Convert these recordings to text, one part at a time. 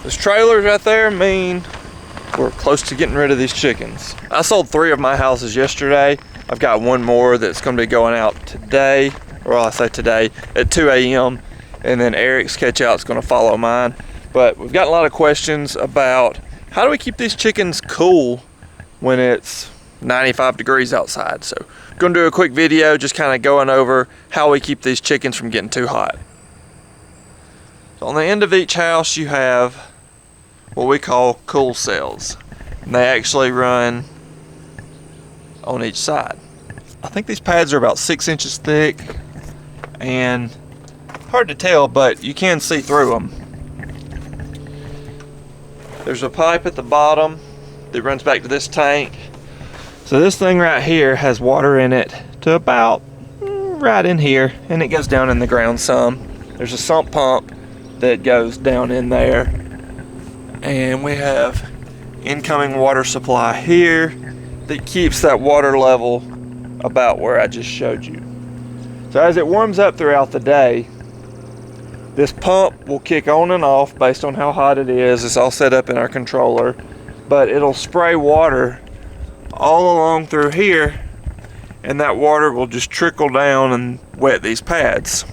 Those trailers right there mean we're close to getting rid of these chickens. I sold 3 of my houses yesterday. I've got 1 more that's gonna be going out today, or I say today, at 2 a.m. And then Eric's catch out's gonna follow mine. But we've got a lot of questions about how do we keep these chickens cool when it's 95 degrees outside. So I'm gonna do a quick video just kind of going over how we keep these chickens from getting too hot. So on the end of each house you have what we call cool cells. And they actually run on each side. I think these pads are about 6 inches thick and hard to tell, but you can see through them. There's a pipe at the bottom that runs back to this tank. So this thing right here has water in it to about right in here, and it goes down in the ground some. There's a sump pump that goes down in there, and we have incoming water supply here that keeps that water level about where I just showed you. So as it warms up throughout the day, this pump will kick on and off based on how hot it is. It's all set up in our controller, but it'll spray water all along through here, and that water will just trickle down and wet these pads.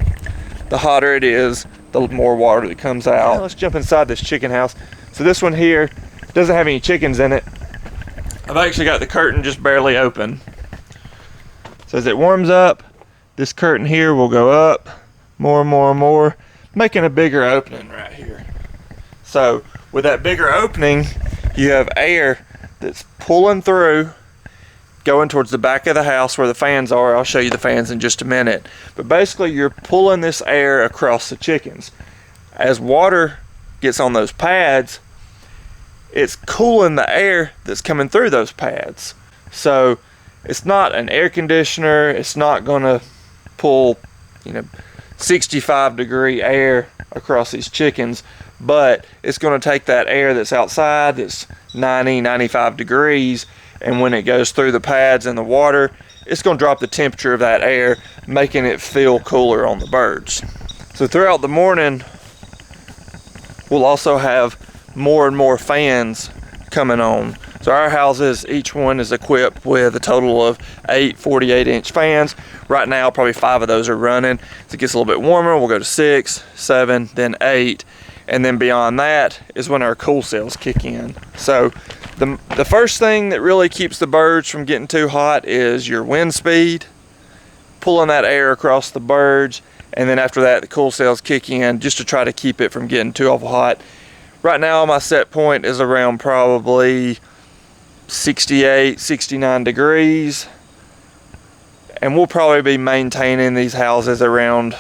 The hotter it is, the more water that comes out. Now let's jump inside this chicken house. So this one here doesn't have any chickens in it. I've actually got the curtain just barely open. So as it warms up, this curtain here will go up more and more and more, making a bigger opening right here. So with that bigger opening, you have air that's pulling through, going towards the back of the house where the fans are. I'll show you the fans in just a minute. But basically you're pulling this air across the chickens. As water gets on those pads, it's cooling the air that's coming through those pads. So it's not an air conditioner. It's not gonna pull, 65 degree air across these chickens, but it's going to take that air that's outside that's 95 degrees, and when it goes through the pads and the water, it's going to drop the temperature of that air, making it feel cooler on the birds. So throughout the morning we'll also have more and more fans coming on. So our houses, each one is equipped with a total of 8 48-inch fans. Right now, probably 5 of those are running. As it gets a little bit warmer, we'll go to 6, 7, then 8. And then beyond that is when our cool cells kick in. So the first thing that really keeps the birds from getting too hot is your wind speed, pulling that air across the birds. And then after that, the cool cells kick in just to try to keep it from getting too awful hot. Right now, my set point is around probably 68, 69 degrees, and we'll probably be maintaining these houses around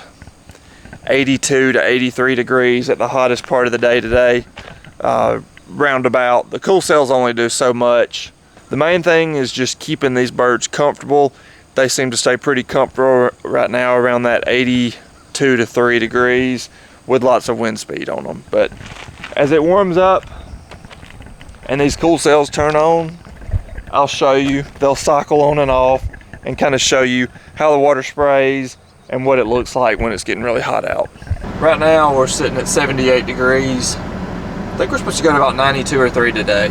82 to 83 degrees at the hottest part of the day today. Roundabout. The cool cells only do so much. The main thing is just keeping these birds comfortable. They seem to stay pretty comfortable right now around that 82 to 3 degrees with lots of wind speed on them. But as it warms up and these cool cells turn on, I'll show you. They'll cycle on and off and kind of show you how the water sprays and what it looks like when it's getting really hot out. Right now we're sitting at 78 degrees. I think we're supposed to go to about 92 or 3 today.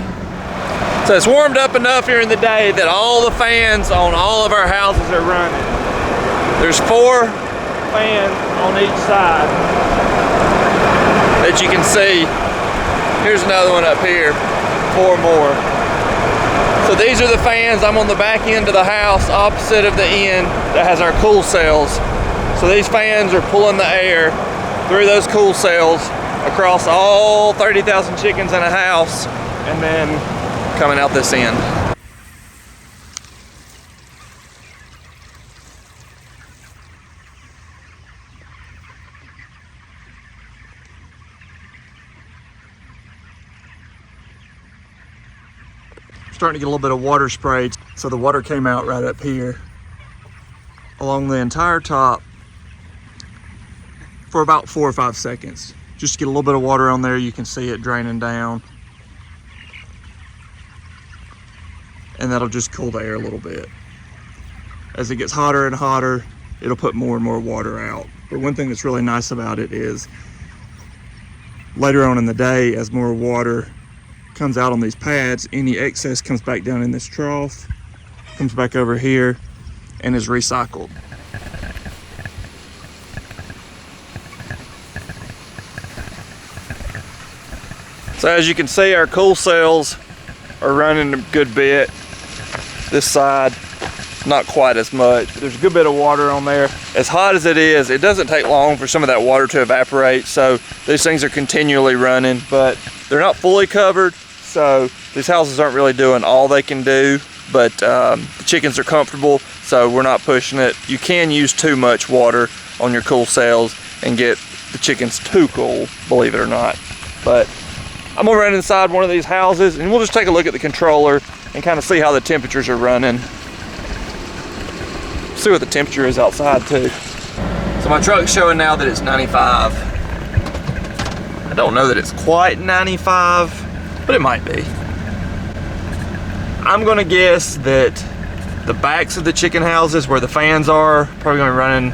So it's warmed up enough here in the day that all the fans on all of our houses are running. There's 4 fans on each side that you can see. Here's another one up here, 4 more. So these are the fans. I'm on the back end of the house opposite of the end that has our cool cells. So these fans are pulling the air through those cool cells across all 30,000 chickens in a house and then coming out this end. Starting to get a little bit of water sprayed. So the water came out right up here along the entire top for about 4 or 5 seconds. Just to get a little bit of water on there, you can see it draining down. And that'll just cool the air a little bit. As it gets hotter and hotter, it'll put more and more water out. But one thing that's really nice about it is later on in the day, as more water comes out on these pads, any excess comes back down in this trough, comes back over here, and is recycled. So as you can see, our cool cells are running a good bit. This side, not quite as much. There's a good bit of water on there. As hot as it is, it doesn't take long for some of that water to evaporate, so these things are continually running, but they're not fully covered, so these houses aren't really doing all they can do, but the chickens are comfortable, so we're not pushing it. You can use too much water on your cool cells and get the chickens too cool, believe it or not. But I'm gonna run inside one of these houses and we'll just take a look at the controller and kind of see how the temperatures are running. See what the temperature is outside too. So my truck's showing now that it's 95. I don't know that it's quite 95, but it might be. I'm gonna guess that the backs of the chicken houses where the fans are probably gonna be running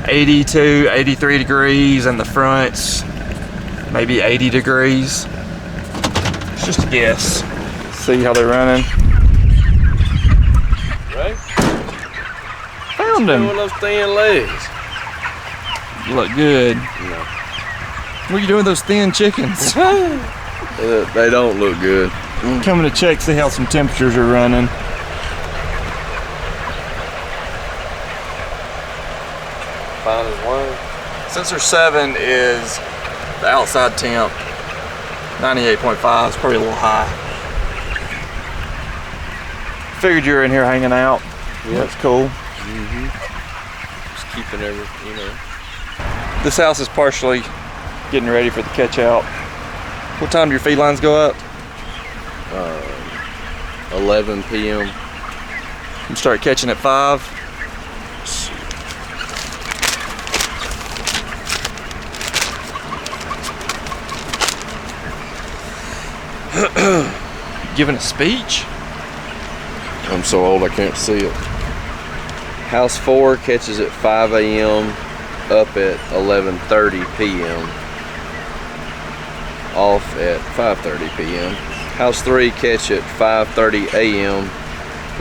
82, 83 degrees, and the fronts maybe 80 degrees. It's just a guess. See how they're running. Right? Found them. With those thin legs. You look good. No. What are you doing with those thin chickens? They don't look good. Coming to check, see how some temperatures are running. Fine as wine. Sensor 7 is the outside temp. 98.5 is probably a little high. Figured you were in here hanging out. Yeah. That's cool. Just keeping everything, you know. This house is partially getting ready for the catch out. What time do your feed lines go up? 11 p.m. You start catching at 5. Giving a speech? I'm so old I can't see it. House 4 catches at 5 a.m. up at 11:30 p.m. off at 5:30 p.m. House 3 catch at 5:30 a.m.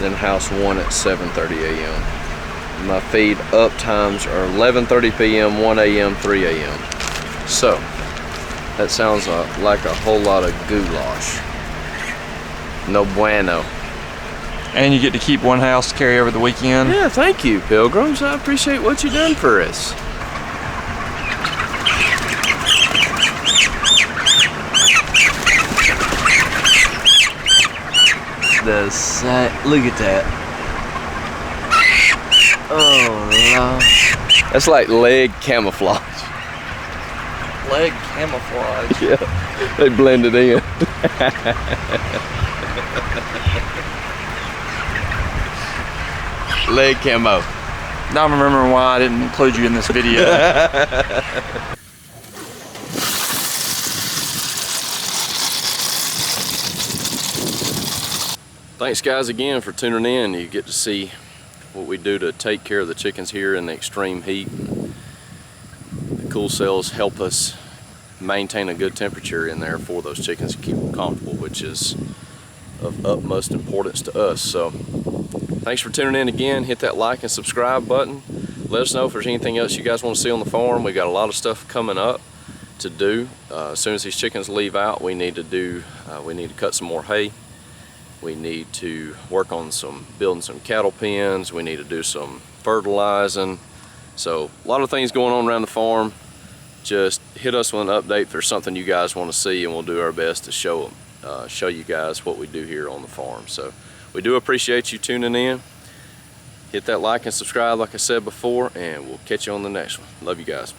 then House 1 at 7:30 a.m. My feed up times are 11:30 p.m., 1 a.m., 3 a.m. So that sounds like a whole lot of goulash. No bueno. And you get to keep one house to carry over the weekend. Yeah, thank you, Pilgrims. I appreciate what you've done for us. Look at that. Oh, Lord. That's like leg camouflage. Leg camouflage. Yeah, they blended in. Leg camo. Now I'm remembering why I didn't include you in this video. Thanks guys again for tuning in. You get to see what we do to take care of the chickens here in the extreme heat. The cool cells help us maintain a good temperature in there for those chickens to keep them comfortable, which is of utmost importance to us. So thanks for tuning in again. Hit that like and subscribe button. Let us know if there's anything else you guys want to see on the farm. We got a lot of stuff coming up to do. As soon as these chickens leave out, we need to cut some more hay. We need to work on building some cattle pens. We need to do some fertilizing. So a lot of things going on around the farm. Just hit us with an update if there's something you guys want to see, and we'll do our best to show you guys what we do here on the farm. So we do appreciate you tuning in. Hit that like and subscribe like I said before, and we'll catch you on the next one. Love you guys.